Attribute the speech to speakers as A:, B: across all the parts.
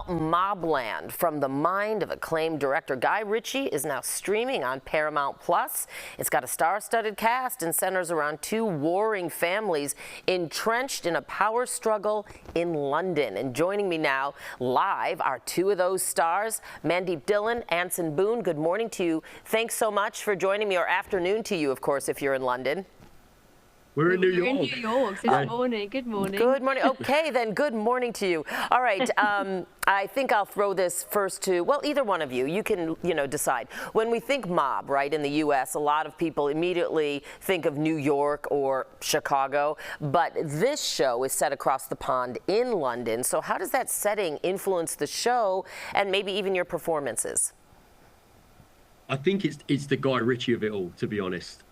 A: Well, MobLand, from the mind of acclaimed director Guy Ritchie, is now streaming on Paramount Plus. It's got a star-studded cast and centers around two warring families entrenched in a power struggle in London. And joining me now live are two of those stars, Mandeep Dhillon, Anson Boone. Good morning to you. Thanks so much for joining me, or afternoon to you, of course, if you're in London.
B: We're in New York.
C: We're in New York this morning. Good morning.
A: Good morning. Okay, then good morning to you. All right, I think I'll throw this first to, well, either one of you. You can, decide. When we think mob, right, in the U.S., a lot of people immediately think of New York or Chicago, but this show is set across the pond in London. So how does that setting influence the show and maybe even your performances?
B: I think it's the Guy Ritchie of it all, to be honest.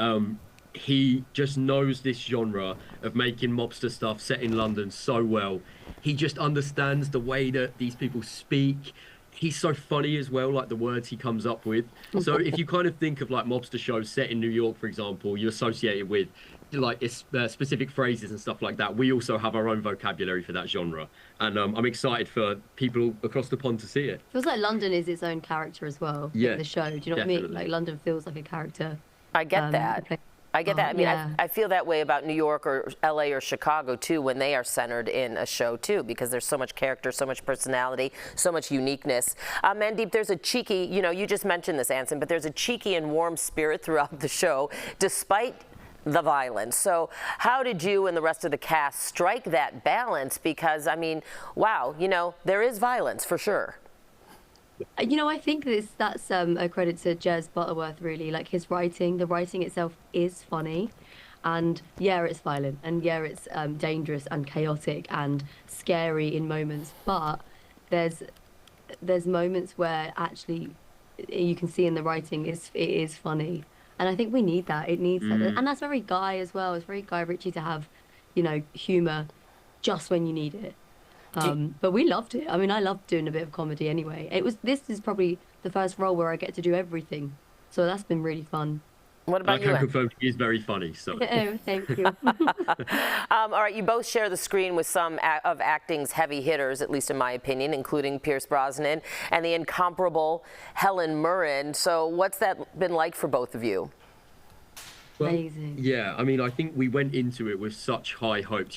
B: He just knows this genre of making mobster stuff set in London so well. He just understands the way that these people speak. He's so funny as well, like the words he comes up with. So if you kind of think of like mobster shows set in New York, for example, you associate it with like specific phrases and stuff like that. We also have our own vocabulary for that genre. And I'm excited for people across the pond to see it.
C: Feels like London is its own character as well in the show. Do you know what I mean? Like London feels like a character.
A: I get that. I get that. I mean,
C: yeah.
A: I feel that way about New York or LA or Chicago, too, when they are centered in a show, too, because there's so much character, so much personality, so much uniqueness. Mandeep, there's a cheeky, you just mentioned this, Anson, but there's a cheeky and warm spirit throughout the show, despite the violence. So how did you and the rest of the cast strike that balance? Because, I mean, wow, there is violence for sure.
C: I think that's a credit to Jez Butterworth, really. Like his writing, the writing itself is funny, and yeah, it's violent, and yeah, it's dangerous and chaotic and scary in moments. But there's moments where actually you can see in the writing it is funny, and I think we need that. It needs that, and that's very Guy as well. It's very Guy Ritchie to have, humor just when you need it. But we loved it. I mean, I loved doing a bit of comedy anyway. This is probably the first role where I get to do everything. So that's been really fun.
A: What about you?
B: I can confirm he is very funny. So.
C: Oh, thank you.
A: All right, you both share the screen with some of acting's heavy hitters, at least in my opinion, including Pierce Brosnan and the incomparable Helen Mirren. So what's that been like for both of you?
B: Well,
C: amazing.
B: Yeah, I mean, I think we went into it with such high hopes.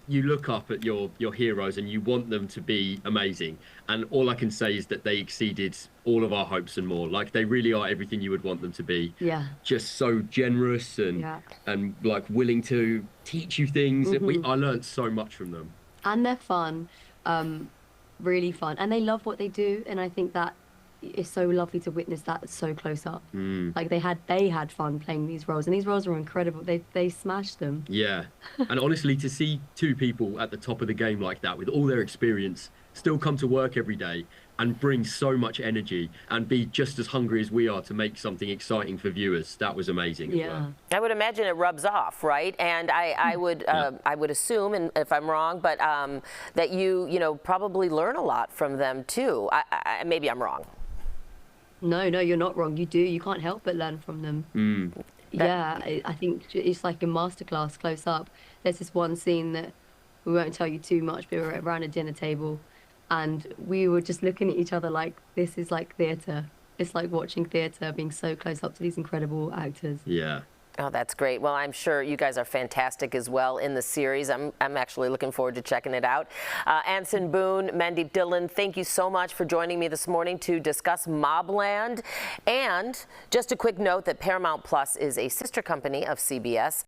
B: You look up at your heroes and you want them to be amazing. And all I can say is that they exceeded all of our hopes and more. Like, they really are everything you would want them to be.
C: Yeah.
B: Just so generous and like willing to teach you things. I learned so much from them. And
C: they're fun, really fun. And they love what they do. And I think that it's so lovely to witness that so close up. Like they had fun playing these roles, and these roles were incredible. They smashed them. Yeah,
B: and honestly, to see two people at the top of the game like that, with all their experience, still come to work every day and bring so much energy and be just as hungry as we are to make something exciting for viewers, that was amazing as well.
A: I would imagine it rubs off, right? And I would assume, and if I'm wrong, but that you probably learn a lot from them too. Maybe I'm wrong.
C: No, you're not wrong. You do. You can't help but learn from them. Yeah, I think it's like a masterclass close up. There's this one scene that we won't tell you too much, but we were around a dinner table and we were just looking at each other like, this is like theatre. It's like watching theatre, being so close up to these incredible actors.
B: Yeah.
A: Oh, that's great. Well, I'm sure you guys are fantastic as well in the series. I'm actually looking forward to checking it out. Anson Boone, Mandeep Dhillon, thank you so much for joining me this morning to discuss MobLand. And just a quick note that Paramount Plus is a sister company of CBS.